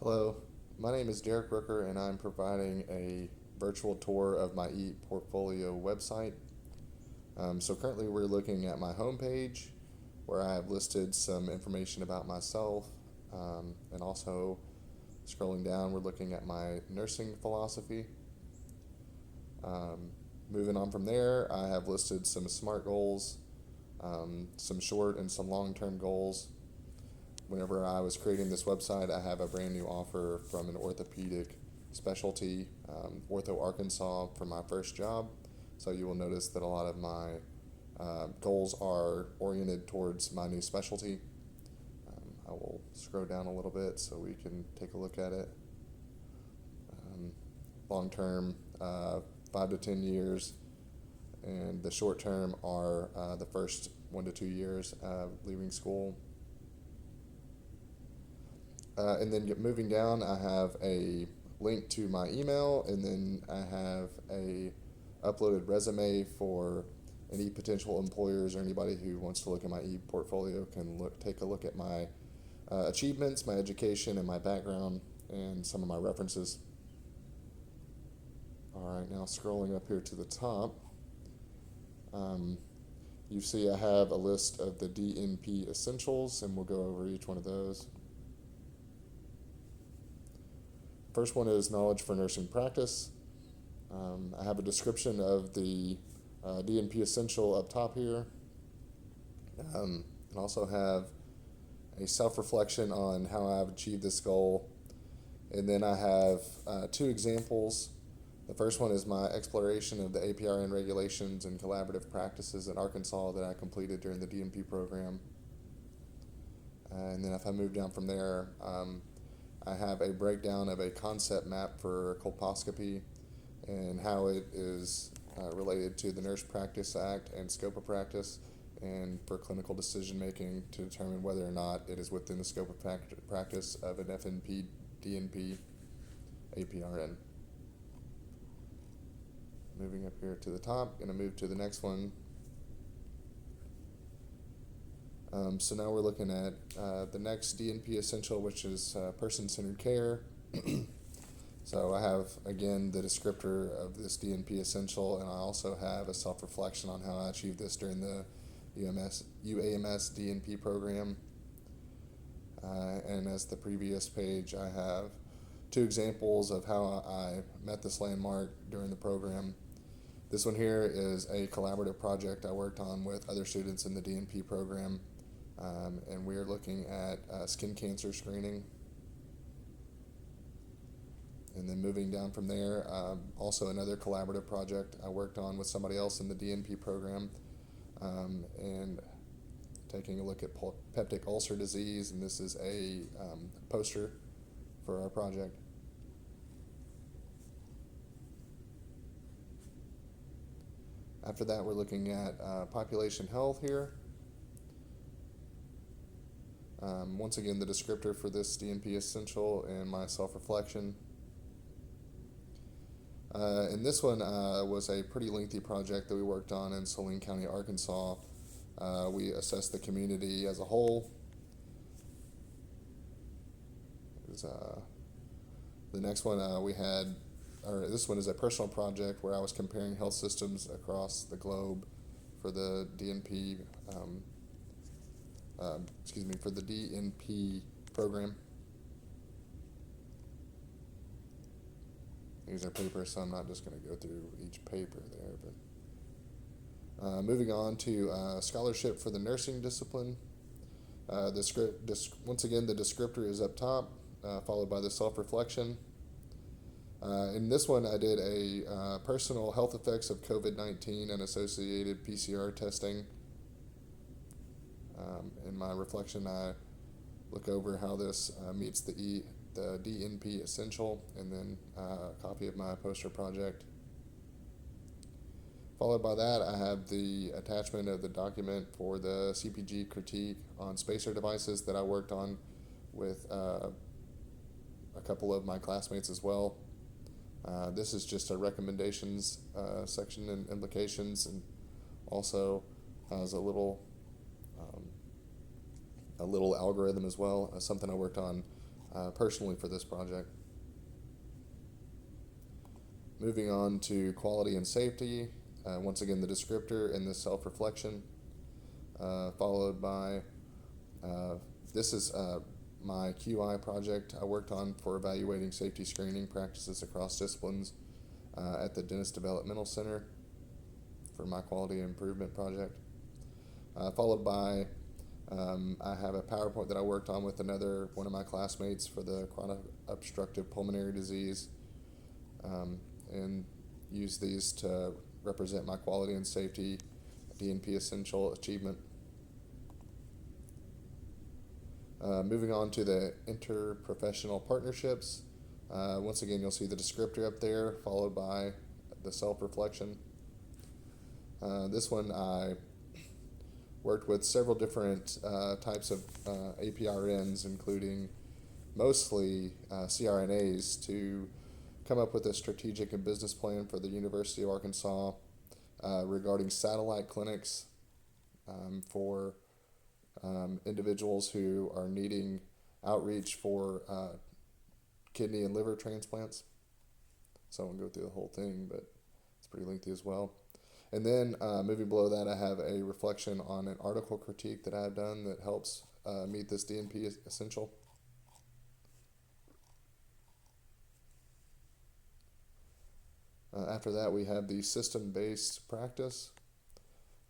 Hello, my name is Derek Rooker, and I'm providing a virtual tour of my ePortfolio website. So currently, we're looking at my homepage, where I have listed some information about myself, and also scrolling down, we're looking at my nursing philosophy. Um, Moving on from there, I have listed some SMART goals, some short and some long-term goals. Whenever I was creating this website, I have a brand new offer from an orthopedic specialty, Ortho Arkansas, for my first job. So you will notice that a lot of my goals are oriented towards my new specialty. I will scroll down a little bit so we can take a look at it. Um, Long term, 5 to 10 years, and the short term are the first 1 to 2 years leaving school. And then moving down, I have a link to my email, and then I have a uploaded resume for any potential employers or anybody who wants to look at my e-portfolio can take a look at my achievements, my education, and my background, and some of my references. All right, now scrolling up here to the top, um, you see I have a list of the DNP essentials, and we'll go over each one of those. First one is knowledge for nursing practice. I have a description of the DNP essential up top here, and also have a self-reflection on how I've achieved this goal. And then I have two examples. The first one is my exploration of the APRN regulations and collaborative practices in Arkansas that I completed during the DNP program. And then if I move down from there, I have a breakdown of a concept map for colposcopy and how it is related to the Nurse Practice Act and scope of practice, and for clinical decision making to determine whether or not it is within the scope of practice of an FNP, DNP, APRN. Moving up here to the top, going to move to the next one. So now we're looking at the next DNP essential, which is person-centered care. So I have, again, the descriptor of this DNP essential, and I also have a self-reflection on how I achieved this during the UAMS DNP program. And as the previous page, I have two examples of how I met this landmark during the program. This one here is a collaborative project I worked on with other students in the DNP program. And we are looking at skin cancer screening. And then moving down from there, also another collaborative project I worked on with somebody else in the DNP program, and taking a look at peptic ulcer disease, and this is a poster for our project. After that, we're looking at population health here. Once again, the descriptor for this DNP essential and my self-reflection. And this one was a pretty lengthy project that we worked on in Saline County, Arkansas. We assessed the community as a whole. The next one this one is a personal project where I was comparing health systems across the globe for the DNP, for the DNP program. These are papers, so I'm not just going to go through each paper there. But moving on to scholarship for the nursing discipline. Once again, the descriptor is up top, followed by the self-reflection. In this one, I did a personal health effects of COVID-19 and associated PCR testing. In my reflection, I look over how this meets the DNP essential, and then a copy of my poster project. Followed by that, I have the attachment of the document for the CPG critique on spacer devices that I worked on with a couple of my classmates as well. This is just a recommendations section and implications, and also has a little algorithm as well, something I worked on personally for this project. Moving on to quality and safety, once again the descriptor and the self-reflection, followed by, this is my QI project I worked on for evaluating safety screening practices across disciplines at the Dentist Developmental Center for my quality improvement project. Followed by, I have a PowerPoint that I worked on with another one of my classmates for the chronic obstructive pulmonary disease, and use these to represent my quality and safety DNP essential achievement. Moving on to the interprofessional partnerships. Once again, you'll see the descriptor up there, followed by the self-reflection. This one I worked with several different types of APRNs, including mostly CRNAs, to come up with a strategic and business plan for the University of Arkansas regarding satellite clinics for individuals who are needing outreach for kidney and liver transplants. So I won't go through the whole thing, but it's pretty lengthy as well. And then moving below that, I have a reflection on an article critique that I've done that helps meet this DNP essential. After that, we have the system-based practice.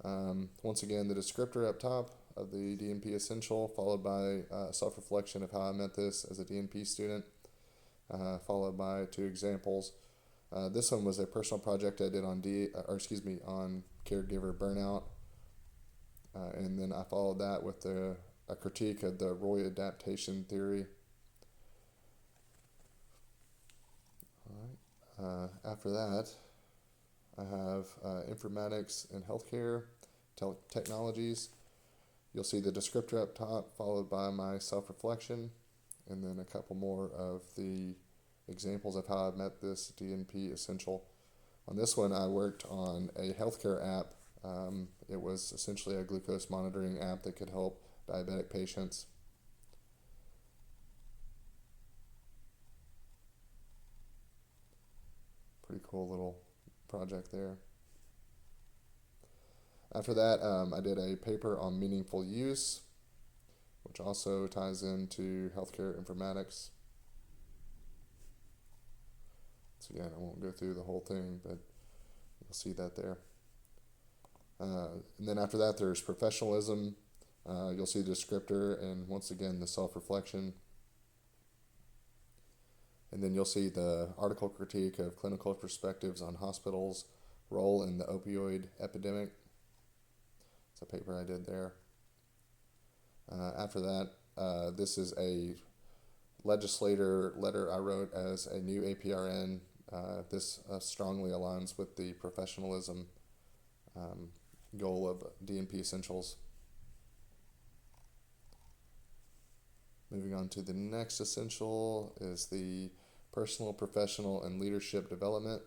Once again, the descriptor up top of the DNP essential, followed by self-reflection of how I met this as a DNP student, followed by 2 examples. This one was a personal project I did on on caregiver burnout, and then I followed that with a critique of the Roy adaptation theory. After that, I have informatics and healthcare technologies. You'll see the descriptor up top, followed by my self-reflection, and then a couple more of the examples of how I've met this DNP essential. On this one, I worked on a healthcare app. It was essentially a glucose monitoring app that could help diabetic patients. Pretty cool little project there. After that, I did a paper on meaningful use, which also ties into healthcare informatics. So again, I won't go through the whole thing, but you'll see that there. And then after that, there's professionalism. You'll see the descriptor and once again the self-reflection. And then you'll see the article critique of clinical perspectives on hospitals' role in the opioid epidemic. It's a paper I did there. After that, this is a legislator letter I wrote as a new APRN. This strongly aligns with the professionalism goal of DNP Essentials. Moving on to the next essential is the personal, professional, and leadership development.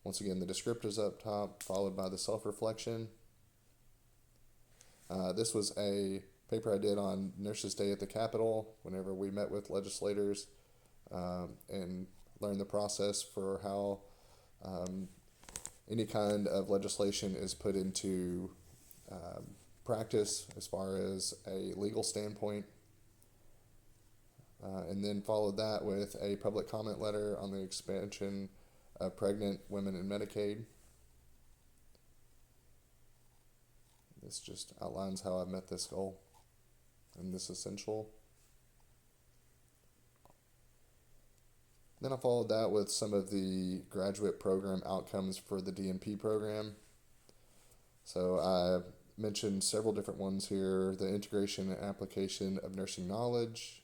Once again, the descriptors up top, followed by the self-reflection. This was a paper I did on Nurses Day at the Capitol whenever we met with legislators and learned the process for how any kind of legislation is put into practice as far as a legal standpoint. And then followed that with a public comment letter on the expansion of pregnant women in Medicaid. This just outlines how I've met this goal and this essential. Then I followed that with some of the graduate program outcomes for the DNP program. So I mentioned several different ones here: the integration and application of nursing knowledge,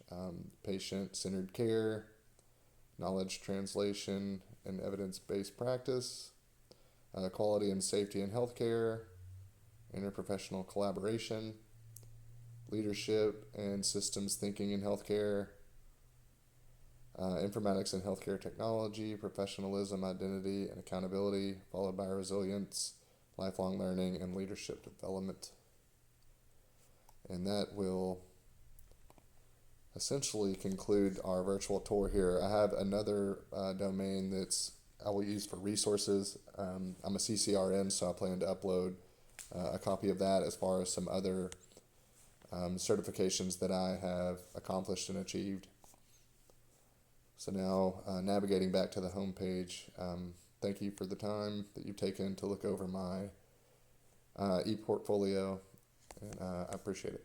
patient-centered care, knowledge translation and evidence-based practice, quality and safety in healthcare, interprofessional collaboration, leadership and systems thinking in healthcare, informatics and healthcare technology, professionalism, identity, and accountability, followed by resilience, lifelong learning, and leadership development. And that will essentially conclude our virtual tour here. I have another domain that's I will use for resources. I'm a CCRN, so I plan to upload a copy of that as far as some other certifications that I have accomplished and achieved. So now, navigating back to the home page, thank you for the time that you've taken to look over my ePortfolio, and I appreciate it.